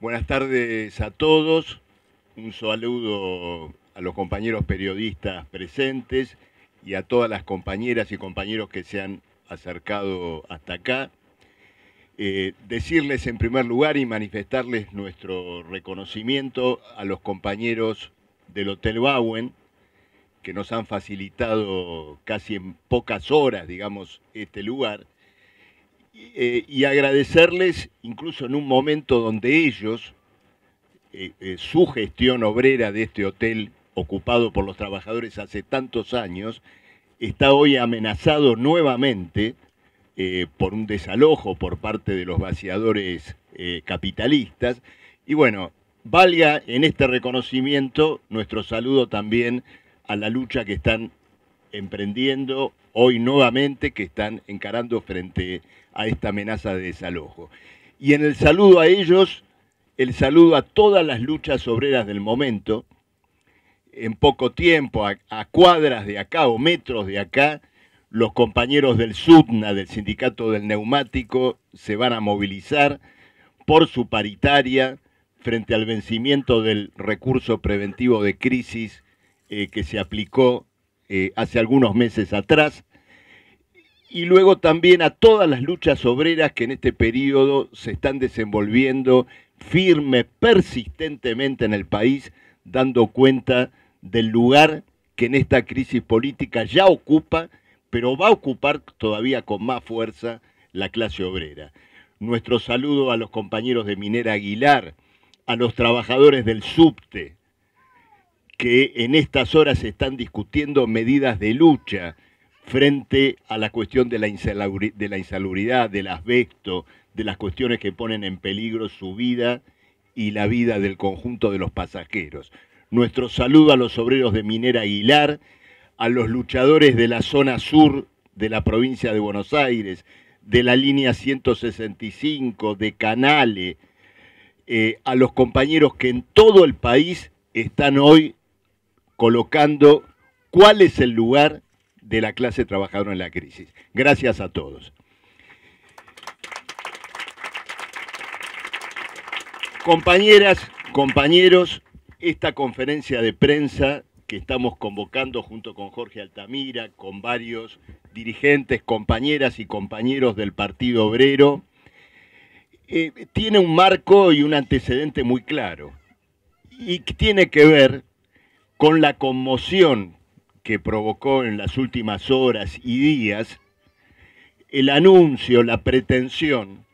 Buenas tardes a todos. Un saludo a los compañeros periodistas presentes y a todas las compañeras y compañeros que se han acercado hasta acá. Decirles en primer lugar y manifestarles nuestro reconocimiento a los compañeros del Hotel Bauen, que nos han facilitado casi en pocas horas, digamos, este lugar, y agradecerles incluso en un momento donde ellos, su gestión obrera de este hotel ocupado por los trabajadores hace tantos años, está hoy amenazado nuevamente por un desalojo por parte de los vaciadores capitalistas. Y bueno, valga en este reconocimiento nuestro saludo también a la lucha que están emprendiendo hoy nuevamente, que están encarando frente a esta amenaza de desalojo. Y en el saludo a ellos, el saludo a todas las luchas obreras del momento. En poco tiempo, a cuadras de acá o metros de acá, los compañeros del SUTNA, del Sindicato del Neumático, se van a movilizar por su paritaria frente al vencimiento del recurso preventivo de crisis que se aplicó hace algunos meses atrás, y luego también a todas las luchas obreras que en este periodo se están desenvolviendo firme, persistentemente en el país, dando cuenta del lugar que en esta crisis política ya ocupa, pero va a ocupar todavía con más fuerza la clase obrera. Nuestro saludo a los compañeros de Minera Aguilar, a los trabajadores del subte, que en estas horas están discutiendo medidas de lucha frente a la cuestión de la insalubridad, del asbesto, de las cuestiones que ponen en peligro su vida y la vida del conjunto de los pasajeros. Nuestro saludo a los obreros de Minera Aguilar, a los luchadores de la zona sur de la provincia de Buenos Aires, de la línea 165, de Canale, a los compañeros que en todo el país están hoy colocando cuál es el lugar de la clase trabajadora en la crisis. Gracias a todos. Compañeras, compañeros, esta conferencia de prensa que estamos convocando junto con Jorge Altamira, con varios dirigentes, compañeras y compañeros del Partido Obrero, tiene un marco y un antecedente muy claro, y tiene que ver con la conmoción que provocó en las últimas horas y días el anuncio, la pretensión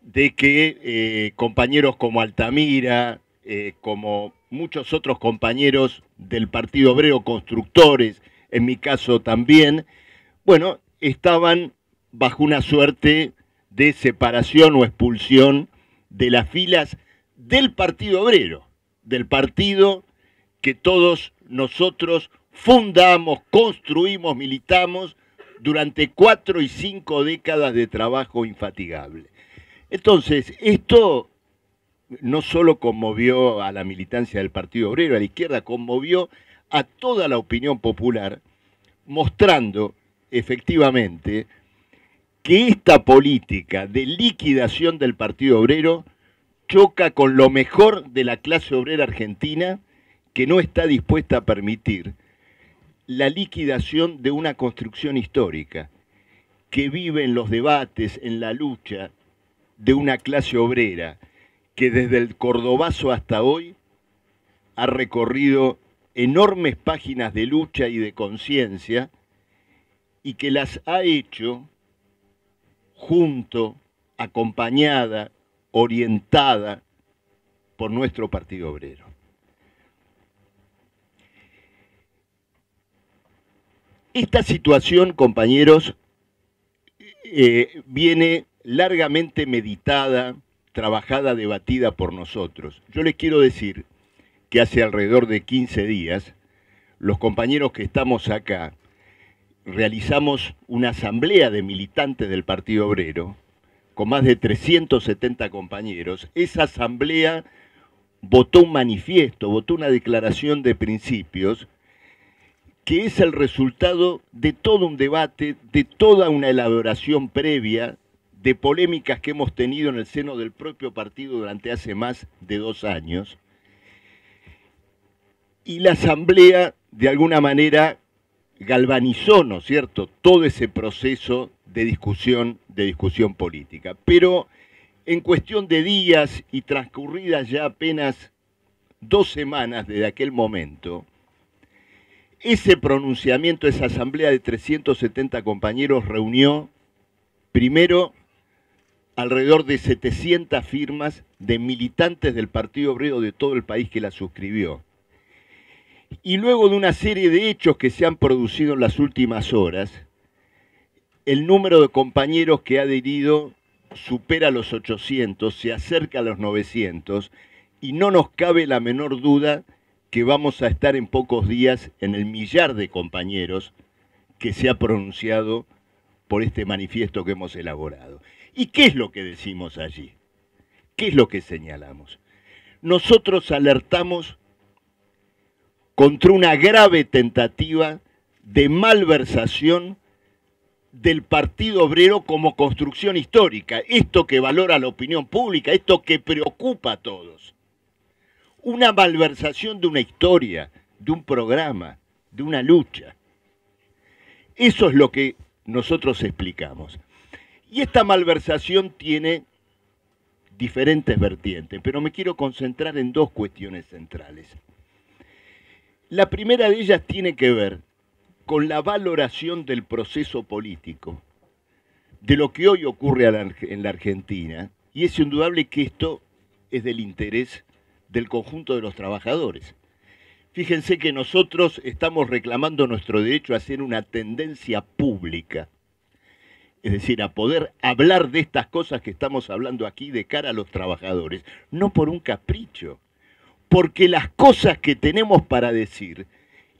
de que compañeros como Altamira, como muchos otros compañeros del Partido Obrero, constructores, en mi caso también, bueno, estaban bajo una suerte de separación o expulsión de las filas del Partido Obrero, del partido que todos nosotros fundamos, construimos, militamos durante 4 y 5 décadas de trabajo infatigable. Entonces, esto no solo conmovió a la militancia del Partido Obrero, a la izquierda, conmovió a toda la opinión popular, mostrando efectivamente que esta política de liquidación del Partido Obrero choca con lo mejor de la clase obrera argentina, que no está dispuesta a permitir la liquidación de una construcción histórica, que vive en los debates, en la lucha de una clase obrera que desde el Cordobazo hasta hoy ha recorrido enormes páginas de lucha y de conciencia, y que las ha hecho junto, acompañada, orientada por nuestro Partido Obrero. Esta situación, compañeros, viene largamente meditada, trabajada, debatida por nosotros. Yo les quiero decir que hace alrededor de 15 días, los compañeros que estamos acá realizamos una asamblea de militantes del Partido Obrero, con más de 370 compañeros. Esa asamblea votó un manifiesto, votó una declaración de principios, que es el resultado de todo un debate, de toda una elaboración previa de polémicas que hemos tenido en el seno del propio partido durante hace más de 2 años. Y la Asamblea, de alguna manera, galvanizó, ¿no es cierto?, todo ese proceso de discusión política. Pero en cuestión de días y transcurridas ya apenas 2 semanas desde aquel momento, ese pronunciamiento, esa asamblea de 370 compañeros reunió primero alrededor de 700 firmas de militantes del Partido Obrero de todo el país que la suscribió. Y luego de una serie de hechos que se han producido en las últimas horas, el número de compañeros que ha adherido supera los 800, se acerca a los 900, y no nos cabe la menor duda que vamos a estar en pocos días en el millar de compañeros que se ha pronunciado por este manifiesto que hemos elaborado. ¿Y qué es lo que decimos allí? ¿Qué es lo que señalamos? Nosotros alertamos contra una grave tentativa de malversación del Partido Obrero como construcción histórica, esto que valora la opinión pública, esto que preocupa a todos. Una malversación de una historia, de un programa, de una lucha. Eso es lo que nosotros explicamos. Y esta malversación tiene diferentes vertientes, pero me quiero concentrar en 2 cuestiones centrales. La primera de ellas tiene que ver con la valoración del proceso político, de lo que hoy ocurre en la Argentina, y es indudable que esto es del interés del conjunto de los trabajadores. Fíjense que nosotros estamos reclamando nuestro derecho a ser una tendencia pública, es decir, a poder hablar de estas cosas que estamos hablando aquí de cara a los trabajadores, no por un capricho, porque las cosas que tenemos para decir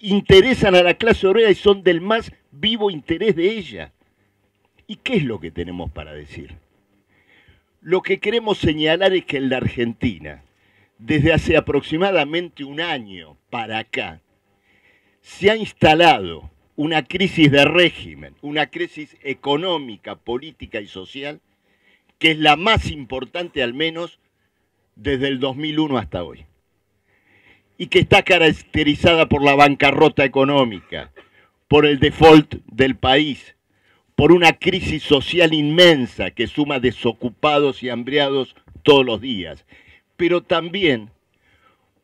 interesan a la clase obrera y son del más vivo interés de ella. ¿Y qué es lo que tenemos para decir? Lo que queremos señalar es que en la Argentina, desde hace aproximadamente 1 año para acá, se ha instalado una crisis de régimen, una crisis económica, política y social, que es la más importante al menos desde el 2001 hasta hoy, y que está caracterizada por la bancarrota económica, por el default del país, por una crisis social inmensa que suma desocupados y hambriados todos los días, pero también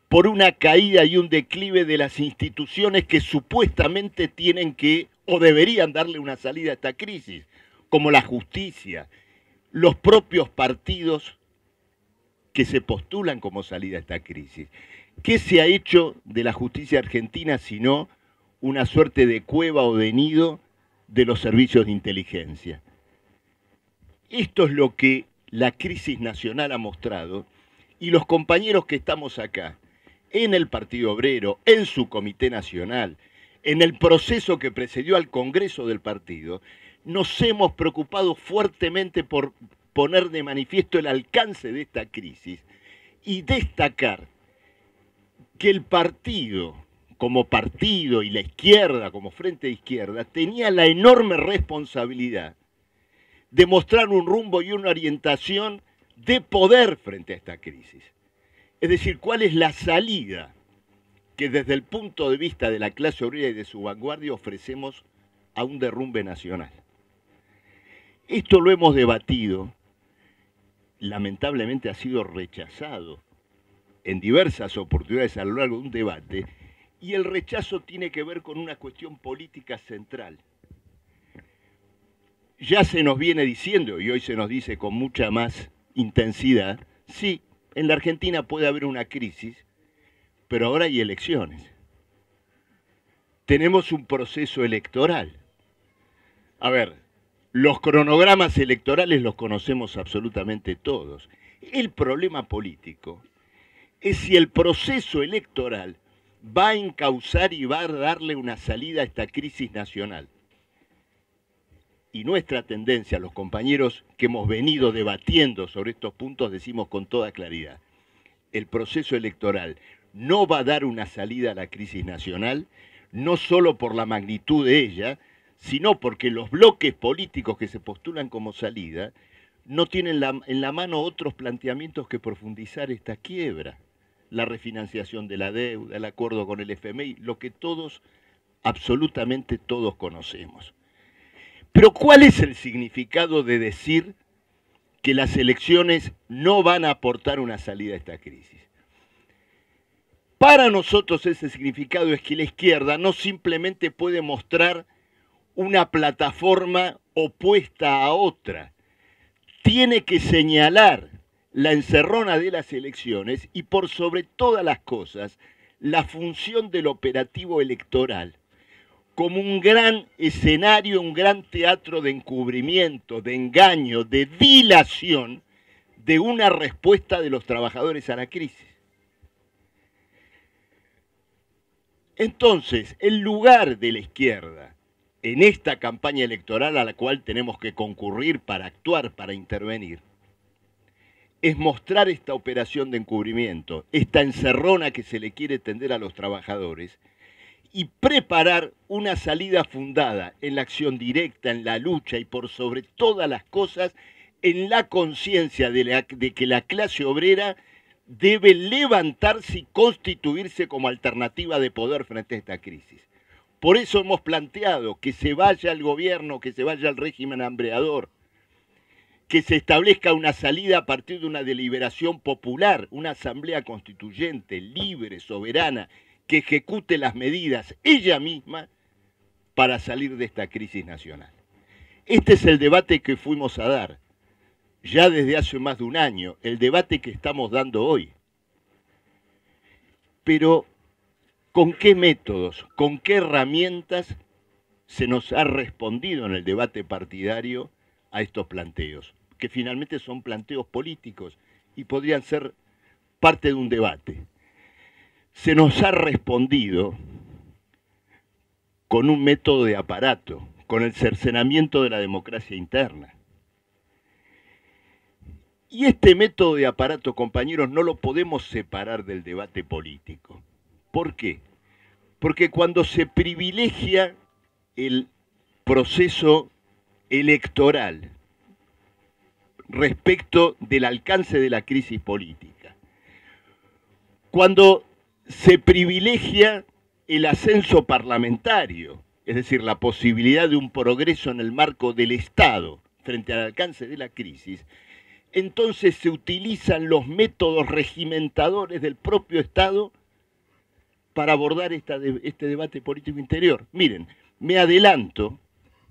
por una caída y un declive de las instituciones que supuestamente tienen que o deberían darle una salida a esta crisis, como la justicia, los propios partidos que se postulan como salida a esta crisis. ¿Qué se ha hecho de la justicia argentina sino una suerte de cueva o de nido de los servicios de inteligencia? Esto es lo que la crisis nacional ha mostrado, y los compañeros que estamos acá, en el Partido Obrero, en su Comité Nacional, en el proceso que precedió al Congreso del partido, nos hemos preocupado fuertemente por poner de manifiesto el alcance de esta crisis y destacar que el partido y la izquierda como frente de izquierda tenía la enorme responsabilidad de mostrar un rumbo y una orientación de poder frente a esta crisis. Es decir, cuál es la salida que desde el punto de vista de la clase obrera y de su vanguardia ofrecemos a un derrumbe nacional. Esto lo hemos debatido, lamentablemente ha sido rechazado en diversas oportunidades a lo largo de un debate, y el rechazo tiene que ver con una cuestión política central. Ya se nos viene diciendo, y hoy se nos dice con mucha más intensidad, sí, en la Argentina puede haber una crisis, pero ahora hay elecciones. Tenemos un proceso electoral. A ver, los cronogramas electorales los conocemos absolutamente todos. El problema político es si el proceso electoral va a encauzar y va a darle una salida a esta crisis nacional. Y nuestra tendencia, los compañeros que hemos venido debatiendo sobre estos puntos, decimos con toda claridad, el proceso electoral no va a dar una salida a la crisis nacional, no solo por la magnitud de ella, sino porque los bloques políticos que se postulan como salida no tienen en la mano otros planteamientos que profundizar esta quiebra, la refinanciación de la deuda, el acuerdo con el FMI, lo que todos, absolutamente todos conocemos. Pero ¿cuál es el significado de decir que las elecciones no van a aportar una salida a esta crisis? Para nosotros ese significado es que la izquierda no simplemente puede mostrar una plataforma opuesta a otra, tiene que señalar la encerrona de las elecciones y por sobre todas las cosas la función del operativo electoral como un gran escenario, un gran teatro de encubrimiento, de engaño, de dilación de una respuesta de los trabajadores a la crisis. Entonces, el lugar de la izquierda en esta campaña electoral a la cual tenemos que concurrir para actuar, para intervenir, es mostrar esta operación de encubrimiento, esta encerrona que se le quiere tender a los trabajadores y preparar una salida fundada en la acción directa, en la lucha y por sobre todas las cosas en la conciencia de que la clase obrera debe levantarse y constituirse como alternativa de poder frente a esta crisis. Por eso hemos planteado que se vaya el gobierno, que se vaya el régimen hambreador, que se establezca una salida a partir de una deliberación popular, una asamblea constituyente, libre, soberana, que ejecute las medidas ella misma para salir de esta crisis nacional. Este es el debate que fuimos a dar ya desde hace más de un año, el debate que estamos dando hoy. Pero, ¿con qué métodos, con qué herramientas se nos ha respondido en el debate partidario a estos planteos? Que finalmente son planteos políticos y podrían ser parte de un debate. Se nos ha respondido con un método de aparato, con el cercenamiento de la democracia interna. Y este método de aparato, compañeros, no lo podemos separar del debate político. ¿Por qué? Porque cuando se privilegia el proceso electoral respecto del alcance de la crisis política, cuando se privilegia el ascenso parlamentario, es decir, la posibilidad de un progreso en el marco del Estado frente al alcance de la crisis, entonces se utilizan los métodos regimentadores del propio Estado para abordar este debate político interior. Miren, me adelanto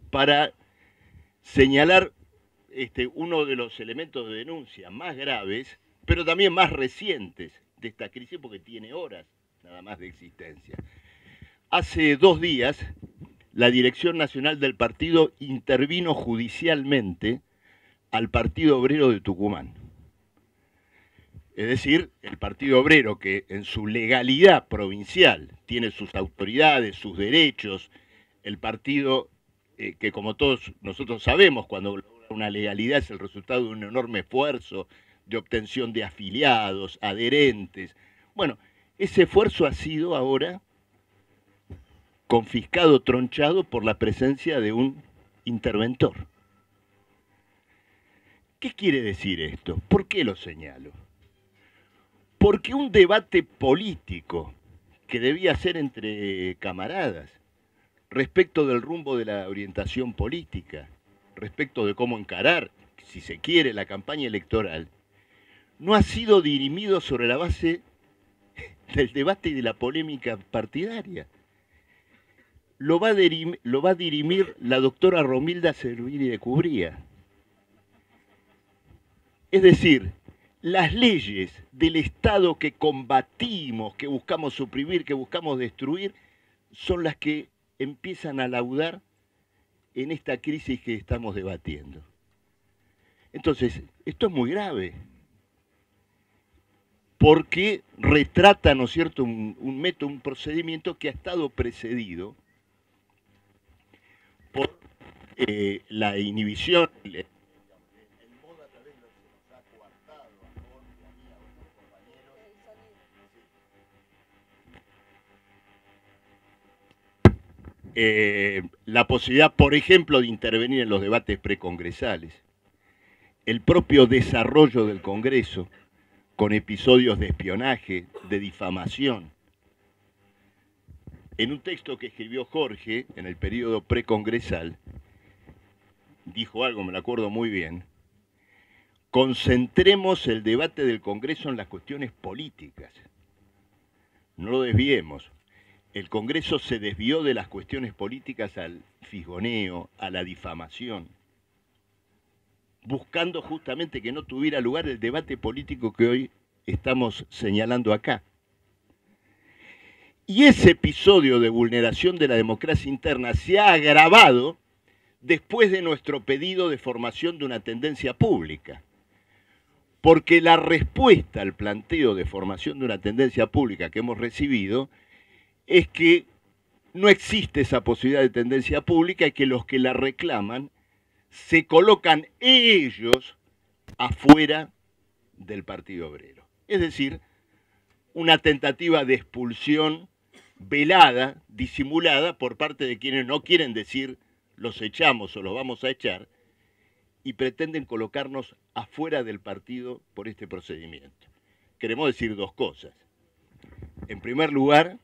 para señalar uno de los elementos de denuncia más graves, pero también más recientes de esta crisis, porque tiene horas nada más de existencia. Hace 2 días, la Dirección Nacional del Partido intervino judicialmente al Partido Obrero de Tucumán. Es decir, el Partido Obrero, que en su legalidad provincial tiene sus autoridades, sus derechos, el partido que como todos nosotros sabemos, cuando una legalidad es el resultado de un enorme esfuerzo de obtención de afiliados, adherentes. Bueno, ese esfuerzo ha sido ahora confiscado, tronchado por la presencia de un interventor. ¿Qué quiere decir esto? ¿Por qué lo señalo? Porque un debate político que debía ser entre camaradas respecto del rumbo de la orientación política, respecto de cómo encarar, si se quiere, la campaña electoral, no ha sido dirimido sobre la base del debate y de la polémica partidaria. Lo va a dirimir la doctora Romilda Servini de Cubría. Es decir, las leyes del Estado que combatimos, que buscamos suprimir, que buscamos destruir, son las que empiezan a laudar en esta crisis que estamos debatiendo. Entonces, esto es muy grave, porque retrata, ¿no es cierto?, un método, un procedimiento que ha estado precedido por la inhibición, la posibilidad, por ejemplo, de intervenir en los debates precongresales. el propio desarrollo del Congreso, con episodios de espionaje, de difamación. En un texto que escribió Jorge en el periodo precongresal, dijo algo, me lo acuerdo muy bien: concentremos el debate del Congreso en las cuestiones políticas, no lo desviemos. El Congreso se desvió de las cuestiones políticas al fisgoneo, a la difamación, buscando justamente que no tuviera lugar el debate político que hoy estamos señalando acá. Y ese episodio de vulneración de la democracia interna se ha agravado después de nuestro pedido de formación de una tendencia pública. Porque la respuesta al planteo de formación de una tendencia pública que hemos recibido es que no existe esa posibilidad de tendencia pública y que los que la reclaman se colocan ellos afuera del Partido Obrero. Es decir, una tentativa de expulsión velada, disimulada por parte de quienes no quieren decir los echamos o los vamos a echar y pretenden colocarnos afuera del partido por este procedimiento. Queremos decir dos cosas. En primer lugar,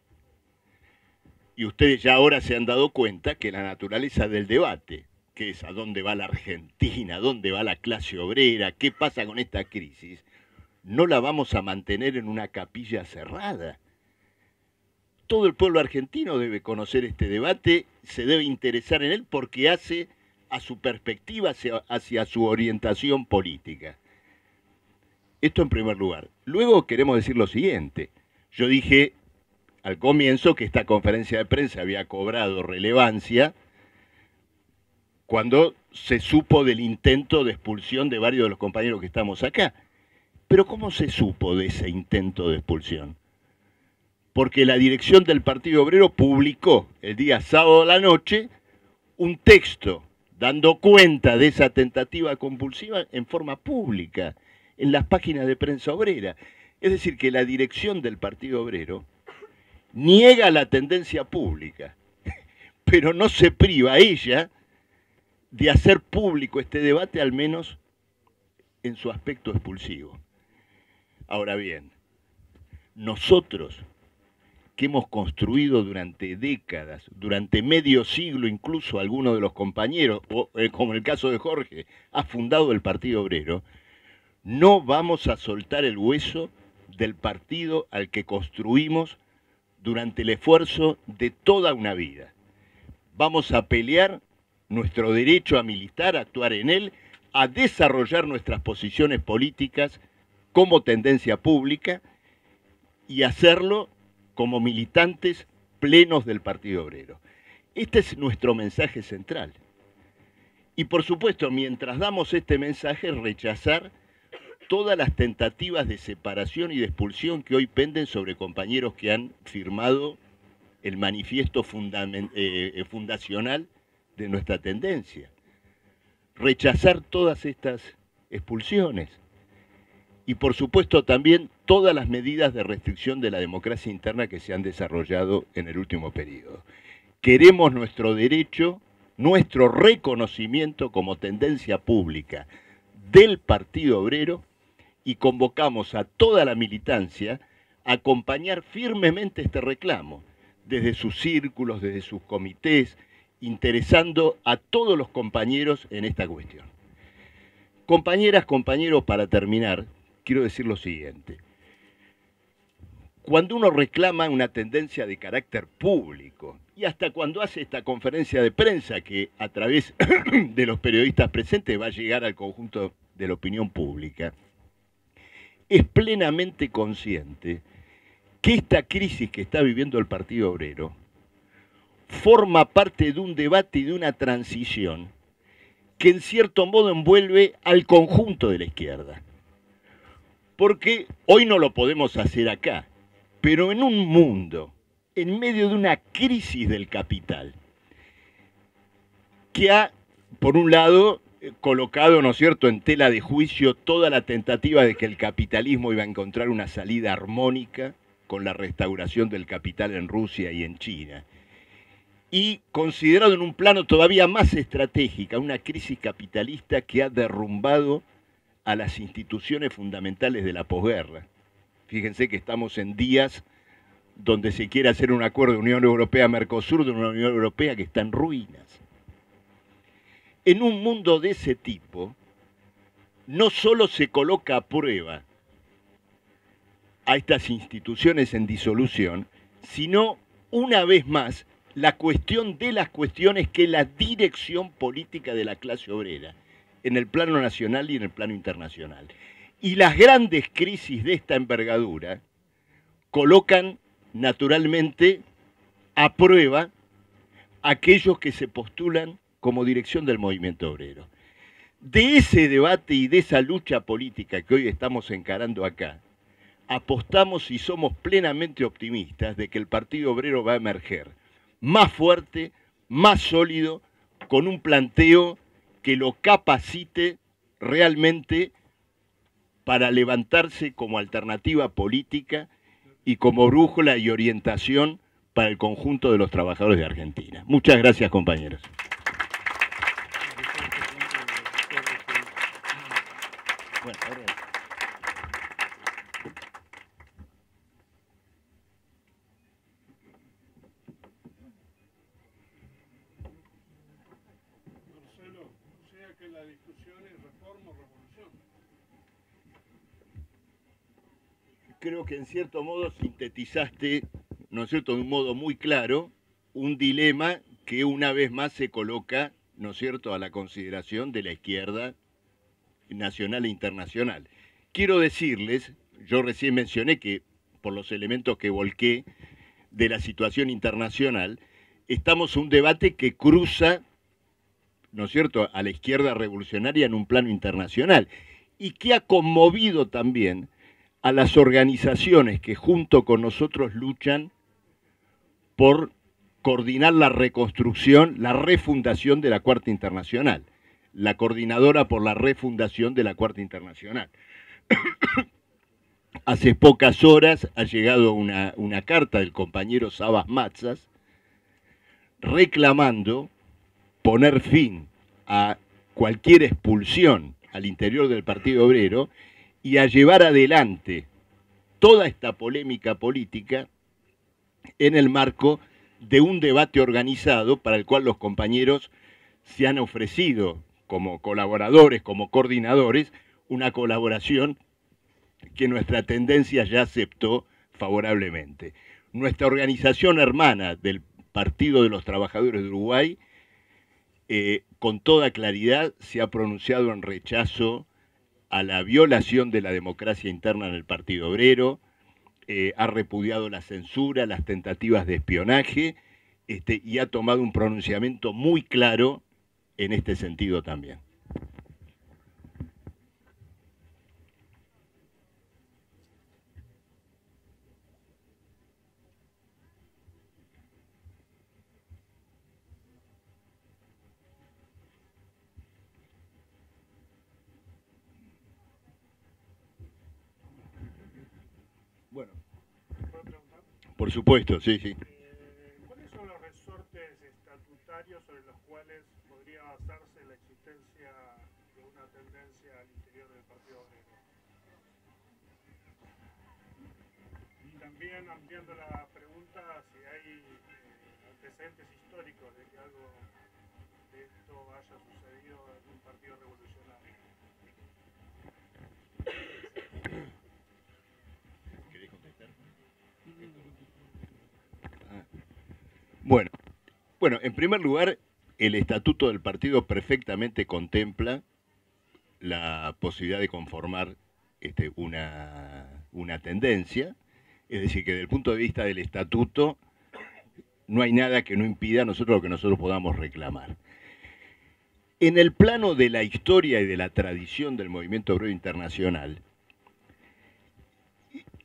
y ustedes ya ahora se han dado cuenta que la naturaleza del debate, que es a dónde va la Argentina, a dónde va la clase obrera, qué pasa con esta crisis, no la vamos a mantener en una capilla cerrada. Todo el pueblo argentino debe conocer este debate, se debe interesar en él porque hace a su perspectiva, hacia su orientación política. Esto en primer lugar. Luego queremos decir lo siguiente. Yo dije al comienzo que esta conferencia de prensa había cobrado relevancia cuando se supo del intento de expulsión de varios de los compañeros que estamos acá. Pero ¿cómo se supo de ese intento de expulsión? Porque la dirección del Partido Obrero publicó el día sábado a la noche un texto dando cuenta de esa tentativa compulsiva en forma pública, en las páginas de prensa obrera. Es decir, que la dirección del Partido Obrero niega la tendencia pública, pero no se priva a ella de hacer público este debate, al menos en su aspecto expulsivo. Ahora bien, nosotros que hemos construido durante décadas, durante medio siglo, incluso algunos de los compañeros, como en el caso de Jorge, ha fundado el Partido Obrero, no vamos a soltar el hueso del partido al que construimos durante el esfuerzo de toda una vida. Vamos a pelear nuestro derecho a militar, a actuar en él, a desarrollar nuestras posiciones políticas como tendencia pública y hacerlo como militantes plenos del Partido Obrero. Este es nuestro mensaje central. Y por supuesto, mientras damos este mensaje, rechazar todas las tentativas de separación y de expulsión que hoy penden sobre compañeros que han firmado el manifiesto fundacional de nuestra tendencia. Rechazar todas estas expulsiones. Y por supuesto también todas las medidas de restricción de la democracia interna que se han desarrollado en el último periodo. Queremos nuestro derecho, nuestro reconocimiento como tendencia pública del Partido Obrero y convocamos a toda la militancia a acompañar firmemente este reclamo, desde sus círculos, desde sus comités, interesando a todos los compañeros en esta cuestión. Compañeras, compañeros, para terminar, quiero decir lo siguiente. Cuando uno reclama una tendencia de carácter público, y hasta cuando hace esta conferencia de prensa que a través de los periodistas presentes va a llegar al conjunto de la opinión pública, es plenamente consciente que esta crisis que está viviendo el Partido Obrero forma parte de un debate y de una transición que en cierto modo envuelve al conjunto de la izquierda. Porque hoy no lo podemos hacer acá, pero en un mundo, en medio de una crisis del capital, que ha, por un lado, colocado, ¿no es cierto?, en tela de juicio toda la tentativa de que el capitalismo iba a encontrar una salida armónica con la restauración del capital en Rusia y en China, y considerado en un plano todavía más estratégico, una crisis capitalista que ha derrumbado a las instituciones fundamentales de la posguerra. Fíjense que estamos en días donde se quiere hacer un acuerdo de Unión Europea-Mercosur, de una Unión Europea que está en ruinas. En un mundo de ese tipo, no solo se coloca a prueba a estas instituciones en disolución, sino, una vez más, la cuestión de las cuestiones que la dirección política de la clase obrera, en el plano nacional y en el plano internacional. Y las grandes crisis de esta envergadura colocan naturalmente a prueba aquellos que se postulan como dirección del movimiento obrero. De ese debate y de esa lucha política que hoy estamos encarando acá, apostamos y somos plenamente optimistas de que el Partido Obrero va a emerger más fuerte, más sólido, con un planteo que lo capacite realmente para levantarse como alternativa política y como brújula y orientación para el conjunto de los trabajadores de Argentina. Muchas gracias, compañeros. Bueno, ahora... Marcelo, o sea que la discusión es reforma o revolución. Creo que en cierto modo sintetizaste, ¿no es cierto?, de un modo muy claro, un dilema que una vez más se coloca, ¿no es cierto?, a la consideración de la izquierda nacional e internacional. Quiero decirles, yo recién mencioné que por los elementos que volqué de la situación internacional, estamos en un debate que cruza, ¿no es cierto?, a la izquierda revolucionaria en un plano internacional y que ha conmovido también a las organizaciones que junto con nosotros luchan por coordinar la reconstrucción, la refundación de la Cuarta Internacional, la coordinadora por la refundación de la Cuarta Internacional. Hace pocas horas ha llegado una carta del compañero Sabas Matzas reclamando poner fin a cualquier expulsión al interior del Partido Obrero y a llevar adelante toda esta polémica política en el marco de un debate organizado para el cual los compañeros se han ofrecido como colaboradores, como coordinadores, una colaboración que nuestra tendencia ya aceptó favorablemente. Nuestra organización hermana del Partido de los Trabajadores de Uruguay, con toda claridad se ha pronunciado en rechazo a la violación de la democracia interna en el Partido Obrero, ha repudiado la censura, las tentativas de espionaje, y ha tomado un pronunciamiento muy claro en este sentido también. Bueno, ¿Puedo preguntar? por supuesto, sí, sí. ¿Cuáles son los resortes estatutarios sobre los cuales podría basarse la existencia de una tendencia al interior del Partido Obrero? Y también ampliando la pregunta, si hay antecedentes históricos de que algo de esto haya sucedido en un partido revolucionario. ¿Querés contestar? Bueno, en primer lugar, el estatuto del partido perfectamente contempla la posibilidad de conformar una tendencia, es decir, que desde el punto de vista del estatuto no hay nada que no impida a nosotros lo que nosotros podamos reclamar. En el plano de la historia y de la tradición del movimiento obrero internacional,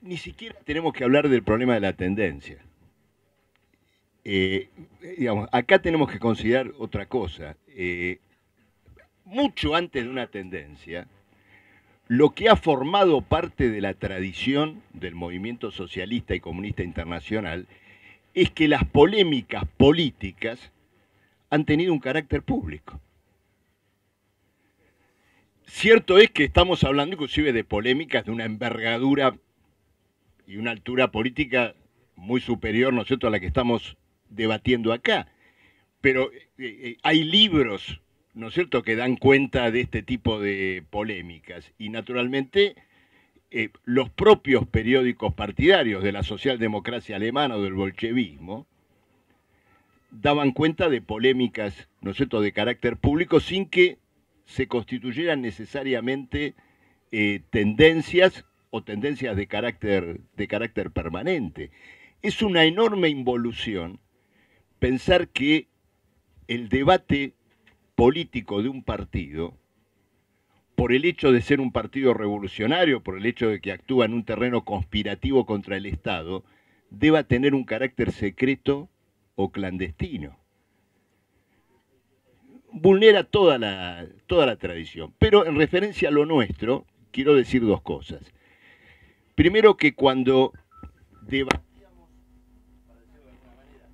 ni siquiera tenemos que hablar del problema de la tendencia. Digamos, acá tenemos que considerar otra cosa. Mucho antes de una tendencia, lo que ha formado parte de la tradición del movimiento socialista y comunista internacional es que las polémicas políticas han tenido un carácter público. Cierto es que estamos hablando inclusive de polémicas de una envergadura y una altura política muy superior, ¿no es cierto?, a la que estamos debatiendo acá. Pero hay libros, ¿no es cierto?, que dan cuenta de este tipo de polémicas. Y naturalmente los propios periódicos partidarios de la socialdemocracia alemana o del bolchevismo daban cuenta de polémicas, ¿no es cierto?, de carácter público sin que se constituyeran necesariamente tendencias o tendencias de carácter permanente. Es una enorme involución pensar que el debate político de un partido, por el hecho de ser un partido revolucionario, por el hecho de que actúa en un terreno conspirativo contra el Estado, deba tener un carácter secreto o clandestino. Vulnera toda la tradición. Pero en referencia a lo nuestro, quiero decir dos cosas. Primero, que cuando debatíamos, para decirlo de alguna manera,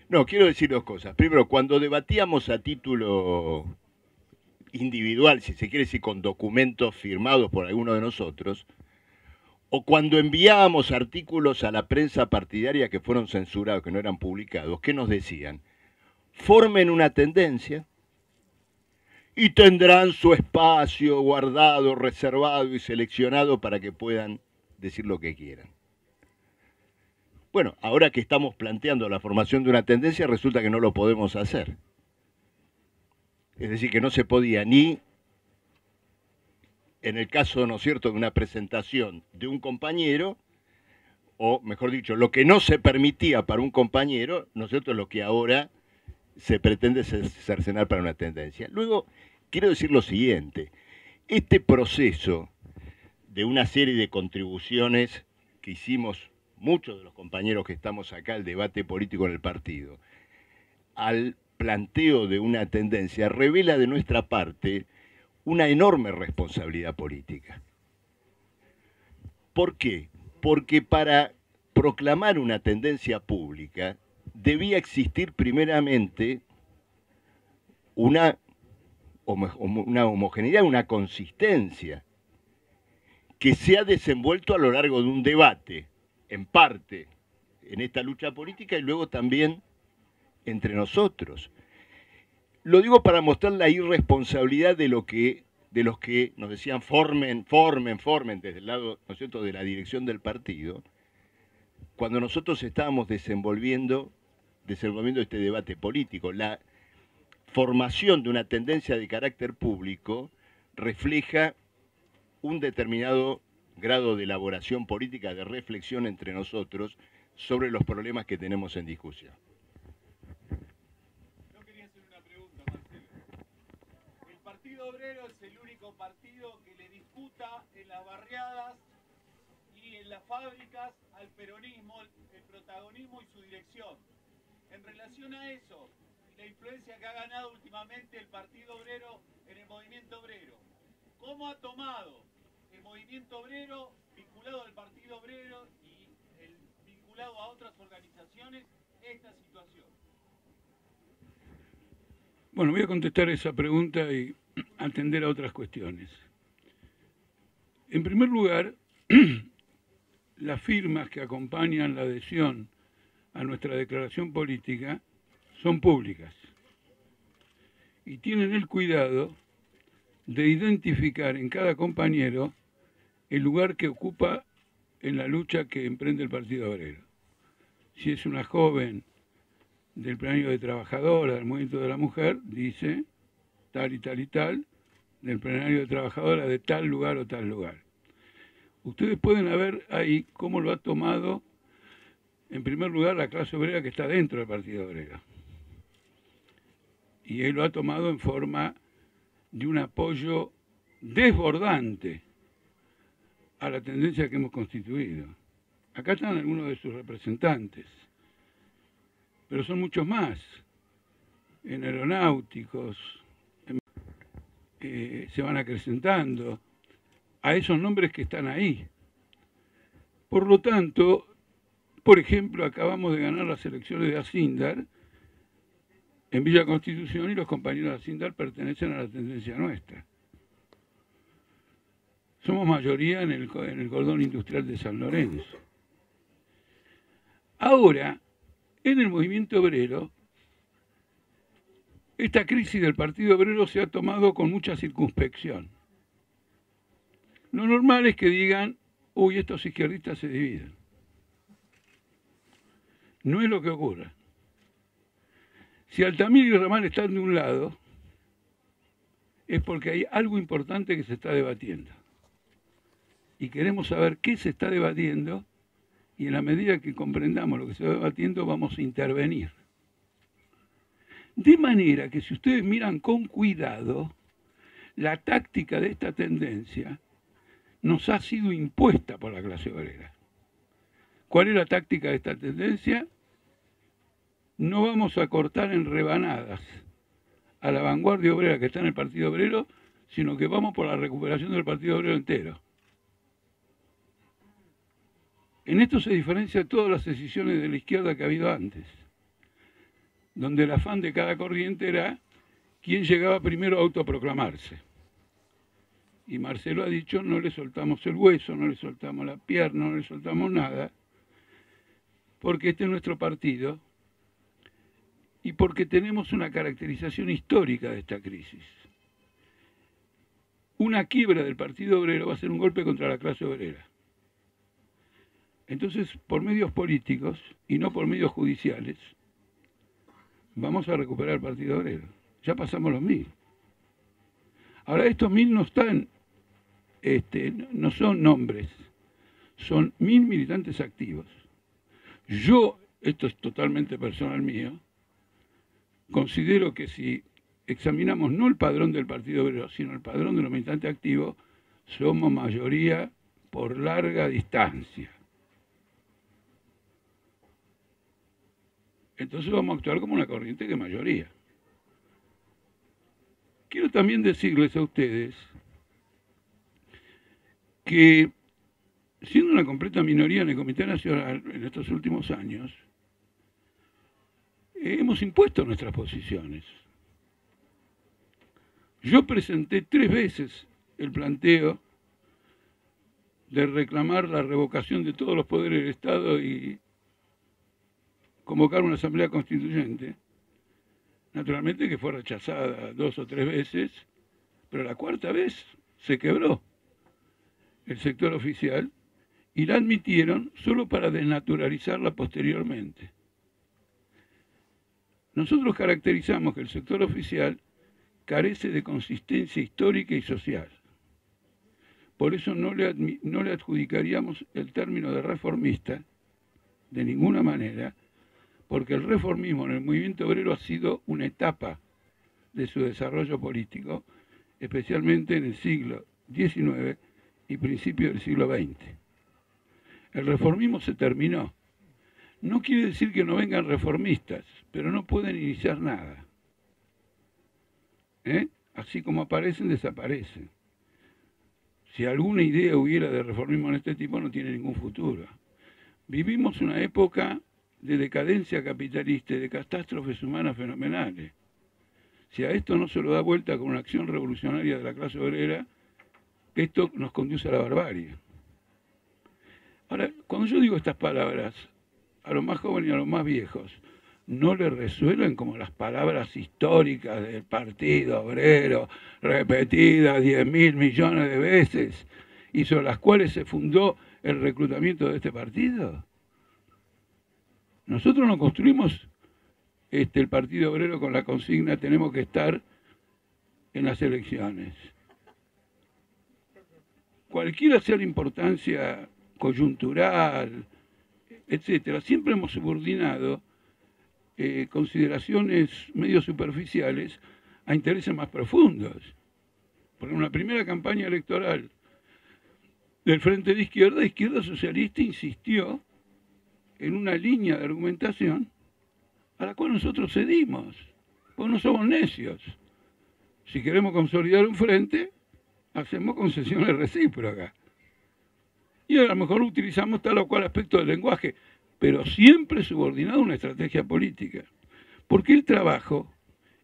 no, quiero decir dos cosas. Primero, cuando debatíamos a título individual, si se quiere decir con documentos firmados por alguno de nosotros, o cuando enviábamos artículos a la prensa partidaria que fueron censurados, que no eran publicados, ¿qué nos decían? Formen una tendencia y tendrán su espacio guardado, reservado y seleccionado para que puedan decir lo que quieran. Bueno, ahora que estamos planteando la formación de una tendencia, resulta que no lo podemos hacer. Es decir, que no se podía ni, en el caso, ¿no es cierto?, de una presentación de un compañero, o mejor dicho, lo que no se permitía para un compañero, ¿no es cierto?, es lo que ahora se pretende cercenar para una tendencia. Luego, quiero decir lo siguiente, este proceso de una serie de contribuciones que hicimos muchos de los compañeros que estamos acá al debate político en el partido, al planteo de una tendencia, revela de nuestra parte una enorme responsabilidad política. ¿Por qué? Porque para proclamar una tendencia pública debía existir primeramente una homogeneidad, una consistencia que se ha desenvuelto a lo largo de un debate, en parte en esta lucha política y luego también entre nosotros. Lo digo para mostrar la irresponsabilidad de los que nos decían formen desde el lado, ¿no es cierto?, de la dirección del partido, cuando nosotros estábamos desenvolviendo este debate político. La formación de una tendencia de carácter público refleja un determinado grado de elaboración política, de reflexión entre nosotros sobre los problemas que tenemos en discusión. Yo quería hacer una pregunta, Marcelo. El Partido Obrero es el único partido que le disputa en las barriadas y en las fábricas al peronismo el protagonismo y su dirección. En relación a eso, la influencia que ha ganado últimamente el Partido Obrero en el movimiento obrero, ¿cómo ha tomado el movimiento obrero vinculado al Partido Obrero y vinculado a otras organizaciones esta situación? Bueno, voy a contestar esa pregunta y atender a otras cuestiones. En primer lugar, las firmas que acompañan la adhesión a nuestra declaración política son públicas y tienen el cuidado de identificar en cada compañero el lugar que ocupa en la lucha que emprende el Partido Obrero. Si es una joven del plenario de trabajadora, del movimiento de la mujer, dice tal y tal y tal, del plenario de trabajadora de tal lugar o tal lugar. Ustedes pueden ver ahí cómo lo ha tomado, en primer lugar, la clase obrera que está dentro del Partido Obrero. Y él lo ha tomado en forma de un apoyo desbordante a la tendencia que hemos constituido. Acá están algunos de sus representantes. pero son muchos más, en aeronáuticos, se van acrecentando a esos nombres que están ahí. Por lo tanto, por ejemplo, acabamos de ganar las elecciones de Acindar en Villa Constitución y los compañeros de Acindar pertenecen a la tendencia nuestra. Somos mayoría en el cordón industrial de San Lorenzo. Ahora, en el movimiento obrero, esta crisis del Partido Obrero se ha tomado con mucha circunspección. Lo normal es que digan, uy, estos izquierdistas se dividen. No es lo que ocurre. Si Altamira y Ramal están de un lado, es porque hay algo importante que se está debatiendo. Y queremos saber qué se está debatiendo, y en la medida que comprendamos lo que se está debatiendo, vamos a intervenir. De manera que si ustedes miran con cuidado, la táctica de esta tendencia nos ha sido impuesta por la clase obrera. ¿Cuál es la táctica de esta tendencia? No vamos a cortar en rebanadas a la vanguardia obrera que está en el Partido Obrero, sino que vamos por la recuperación del Partido Obrero entero. En esto se diferencia de todas las decisiones de la izquierda que ha habido antes, donde el afán de cada corriente era quién llegaba primero a autoproclamarse. Y Marcelo ha dicho, no le soltamos el hueso, no le soltamos la pierna, no le soltamos nada, porque este es nuestro partido y porque tenemos una caracterización histórica de esta crisis. Una quiebra del Partido Obrero va a ser un golpe contra la clase obrera. Entonces, por medios políticos y no por medios judiciales, vamos a recuperar el Partido Obrero. Ya pasamos los 1000. Ahora, estos 1000 no están, no son nombres, son 1000 militantes activos. Yo, esto es totalmente personal mío, considero que si examinamos no el padrón del Partido Obrero, sino el padrón de los militantes activos, somos mayoría por larga distancia. Entonces vamos a actuar como una corriente que mayoría. Quiero también decirles a ustedes que, siendo una completa minoría en el Comité Nacional en estos últimos años, hemos impuesto nuestras posiciones. Yo presenté 3 veces el planteo de reclamar la revocación de todos los poderes del Estado y convocar una asamblea constituyente, naturalmente que fue rechazada 2 o 3 veces, pero la 4ª vez se quebró el sector oficial y la admitieron solo para desnaturalizarla posteriormente. Nosotros caracterizamos que el sector oficial carece de consistencia histórica y social. Por eso no le adjudicaríamos el término de reformista de ninguna manera, porque el reformismo en el movimiento obrero ha sido una etapa de su desarrollo político, especialmente en el siglo XIX y principios del siglo XX. El reformismo se terminó. No quiere decir que no vengan reformistas, pero no pueden iniciar nada. Así como aparecen, desaparecen. Si alguna idea hubiera de reformismo en este tipo, no tiene ningún futuro. Vivimos una época de decadencia capitalista y de catástrofes humanas fenomenales. Si a esto no se lo da vuelta con una acción revolucionaria de la clase obrera, esto nos conduce a la barbarie. Ahora, cuando yo digo estas palabras, a los más jóvenes y a los más viejos, no les resuenan como las palabras históricas del Partido Obrero, repetidas 10.000 millones de veces, y sobre las cuales se fundó el reclutamiento de este partido. Nosotros no construimos el Partido Obrero con la consigna tenemos que estar en las elecciones. Cualquiera sea la importancia coyuntural, etcétera, siempre hemos subordinado consideraciones medio superficiales a intereses más profundos. Porque en una primera campaña electoral del Frente de Izquierda Socialista insistió en una línea de argumentación a la cual nosotros cedimos, porque no somos necios. Si queremos consolidar un frente, hacemos concesiones recíprocas. Y a lo mejor utilizamos tal o cual aspecto del lenguaje, pero siempre subordinado a una estrategia política. Porque el trabajo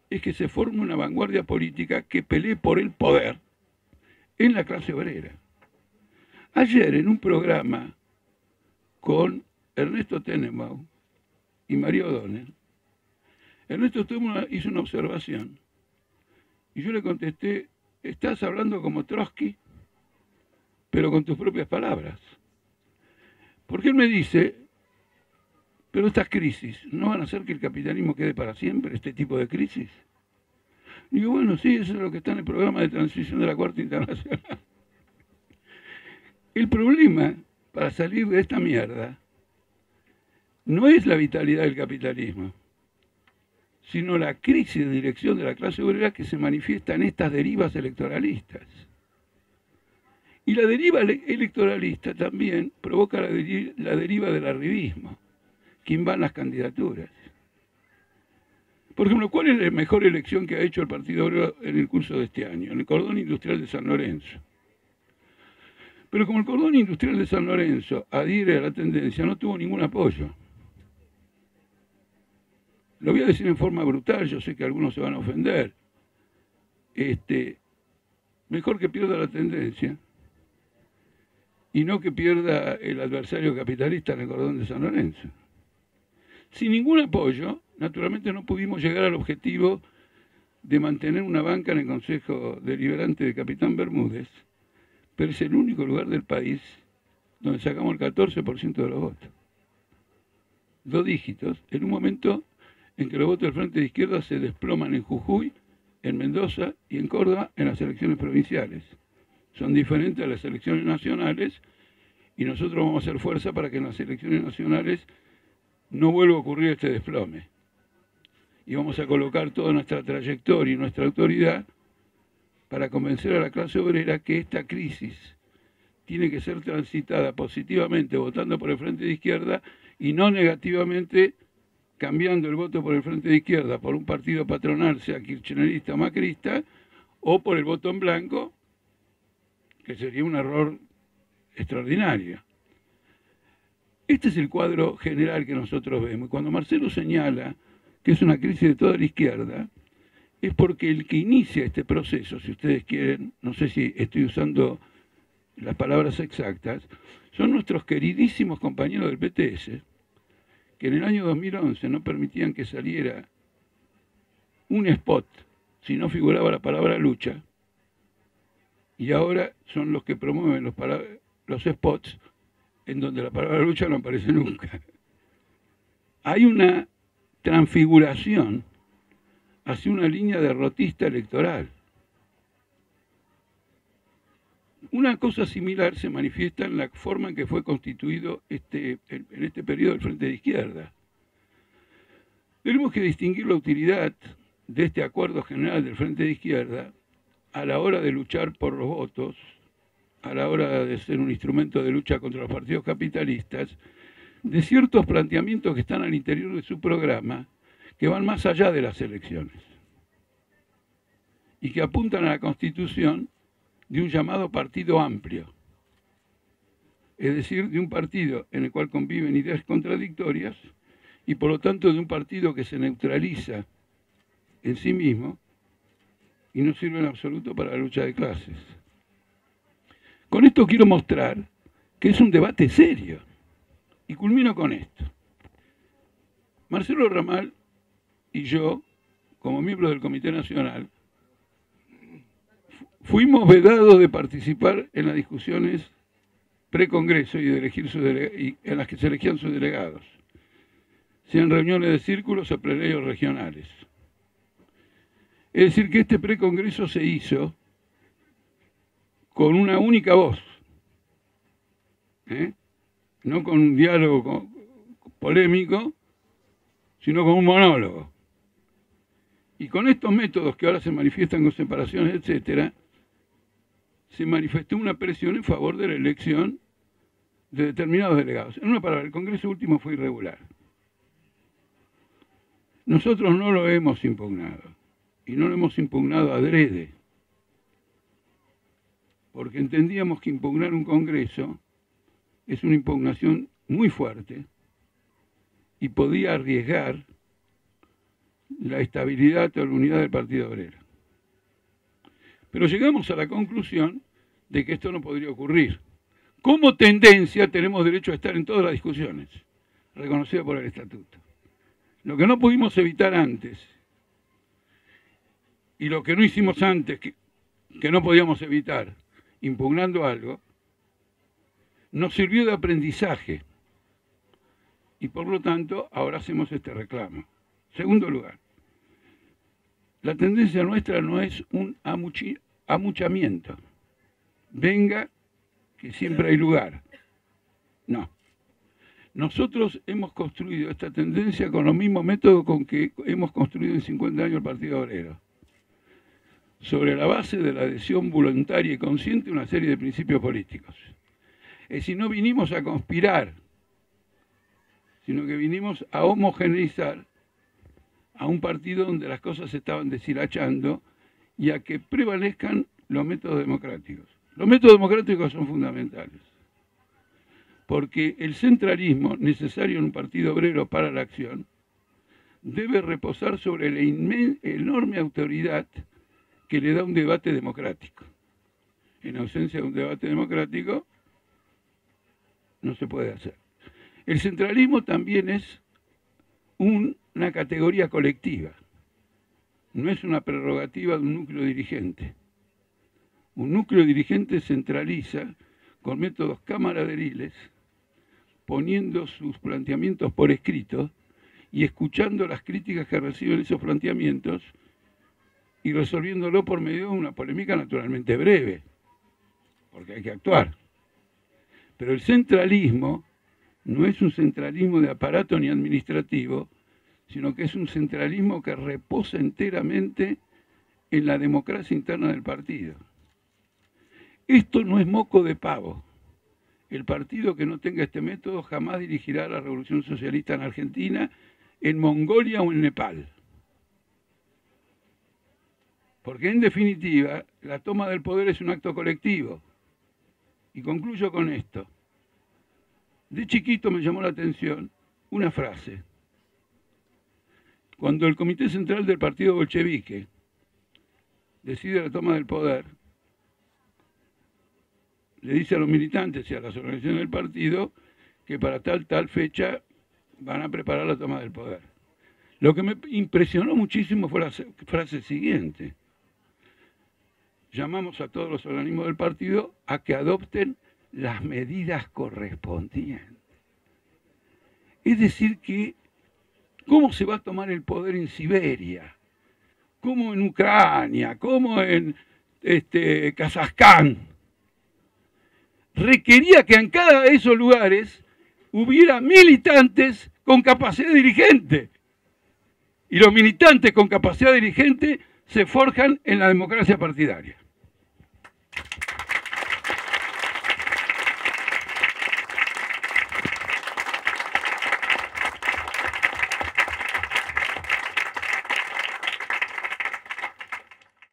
es que se forme una vanguardia política que pelee por el poder en la clase obrera. Ayer, en un programa con Ernesto Tenenbaum y María O'Donnell, Ernesto hizo una observación y yo le contesté: estás hablando como Trotsky, pero con tus propias palabras. Porque él me dice: pero estas crisis no van a hacer que el capitalismo quede para siempre, este tipo de crisis. Digo, bueno, sí, eso es lo que está en el programa de transición de la Cuarta Internacional. El problema para salir de esta mierda no es la vitalidad del capitalismo, sino la crisis de dirección de la clase obrera que se manifiesta en estas derivas electoralistas. Y la deriva electoralista también provoca la deriva del arribismo, que invan las candidaturas. Por ejemplo, ¿cuál es la mejor elección que ha hecho el Partido Obrero en el curso de este año? En el cordón industrial de San Lorenzo. Pero como el cordón industrial de San Lorenzo adhiere a la tendencia, no tuvo ningún apoyo. Lo voy a decir en forma brutal, yo sé que algunos se van a ofender. Mejor que pierda la tendencia y no que pierda el adversario capitalista en el cordón de San Lorenzo. Sin ningún apoyo, naturalmente no pudimos llegar al objetivo de mantener una banca en el Consejo Deliberante de Capitán Bermúdez, pero es el único lugar del país donde sacamos el 14% de los votos. 2 dígitos, en un momento en que los votos del Frente de Izquierda se desploman en Jujuy, en Mendoza y en Córdoba en las elecciones provinciales. Son diferentes a las elecciones nacionales y nosotros vamos a hacer fuerza para que en las elecciones nacionales no vuelva a ocurrir este desplome. Y vamos a colocar toda nuestra trayectoria y nuestra autoridad para convencer a la clase obrera que esta crisis tiene que ser transitada positivamente votando por el Frente de Izquierda y no negativamente cambiando el voto por el Frente de Izquierda por un partido patronal, sea kirchnerista o macrista, o por el voto en blanco, que sería un error extraordinario. Este es el cuadro general que nosotros vemos. Y cuando Marcelo señala que es una crisis de toda la izquierda, es porque el que inicia este proceso, si ustedes quieren, no sé si estoy usando las palabras exactas, son nuestros queridísimos compañeros del PTS, que en el año 2011 no permitían que saliera un spot si no figuraba la palabra lucha, y ahora son los que promueven los spots en donde la palabra lucha no aparece nunca. Hay una transfiguración hacia una línea derrotista electoral. Una cosa similar se manifiesta en la forma en que fue constituido en este periodo el Frente de Izquierda. Tenemos que distinguir la utilidad de este acuerdo general del Frente de Izquierda a la hora de luchar por los votos, a la hora de ser un instrumento de lucha contra los partidos capitalistas, de ciertos planteamientos que están al interior de su programa, que van más allá de las elecciones y que apuntan a la constitución de un llamado partido amplio, es decir, de un partido en el cual conviven ideas contradictorias y por lo tanto de un partido que se neutraliza en sí mismo y no sirve en absoluto para la lucha de clases. Con esto quiero mostrar que es un debate serio y culmino con esto. Marcelo Ramal y yo, como miembros del Comité Nacional, fuimos vedados de participar en las discusiones pre-congreso y de elegir en las que se elegían sus delegados, sean reuniones de círculos o plenarios regionales. Es decir, que este pre-congreso se hizo con una única voz, no con un diálogo polémico, sino con un monólogo. Y con estos métodos que ahora se manifiestan con separaciones, etcétera, se manifestó una presión en favor de la elección de determinados delegados. En una palabra, el Congreso último fue irregular. Nosotros no lo hemos impugnado, y no lo hemos impugnado adrede, porque entendíamos que impugnar un Congreso es una impugnación muy fuerte y podía arriesgar la estabilidad o la unidad del Partido Obrero. Pero llegamos a la conclusión de que esto no podría ocurrir. Como tendencia tenemos derecho a estar en todas las discusiones, reconocidas por el Estatuto. Lo que no pudimos evitar antes, y lo que no hicimos antes, que no podíamos evitar, impugnando algo, nos sirvió de aprendizaje. Y por lo tanto, ahora hacemos este reclamo. Segundo lugar, la tendencia nuestra no es un amuchamiento. Venga, que siempre hay lugar. No. Nosotros hemos construido esta tendencia con los mismos métodos con que hemos construido en 50 años el Partido Obrero. Sobre la base de la adhesión voluntaria y consciente a una serie de principios políticos. Es decir, no vinimos a conspirar, sino que vinimos a homogeneizar a un partido donde las cosas se estaban deshilachando y a que prevalezcan los métodos democráticos. Los métodos democráticos son fundamentales, porque el centralismo necesario en un partido obrero para la acción debe reposar sobre la enorme autoridad que le da un debate democrático. En ausencia de un debate democrático no se puede hacer. El centralismo también es una categoría colectiva, no es una prerrogativa de un núcleo dirigente. Un núcleo dirigente centraliza con métodos camaraderiles, poniendo sus planteamientos por escrito y escuchando las críticas que reciben esos planteamientos y resolviéndolo por medio de una polémica naturalmente breve, porque hay que actuar. Pero el centralismo no es un centralismo de aparato ni administrativo, sino que es un centralismo que reposa enteramente en la democracia interna del partido. Esto no es moco de pavo. El partido que no tenga este método jamás dirigirá la revolución socialista en Argentina, en Mongolia o en Nepal. Porque en definitiva, la toma del poder es un acto colectivo. Y concluyo con esto. De chiquito me llamó la atención una frase. Cuando el Comité Central del Partido Bolchevique decide la toma del poder, le dice a los militantes y a las organizaciones del partido que para tal fecha van a preparar la toma del poder. Lo que me impresionó muchísimo fue la frase siguiente. Llamamos a todos los organismos del partido a que adopten las medidas correspondientes. Es decir que, ¿cómo se va a tomar el poder en Siberia? ¿Cómo en Ucrania? ¿Cómo en Kazajstán? Requería que en cada de esos lugares hubiera militantes con capacidad dirigente. Y los militantes con capacidad dirigente se forjan en la democracia partidaria.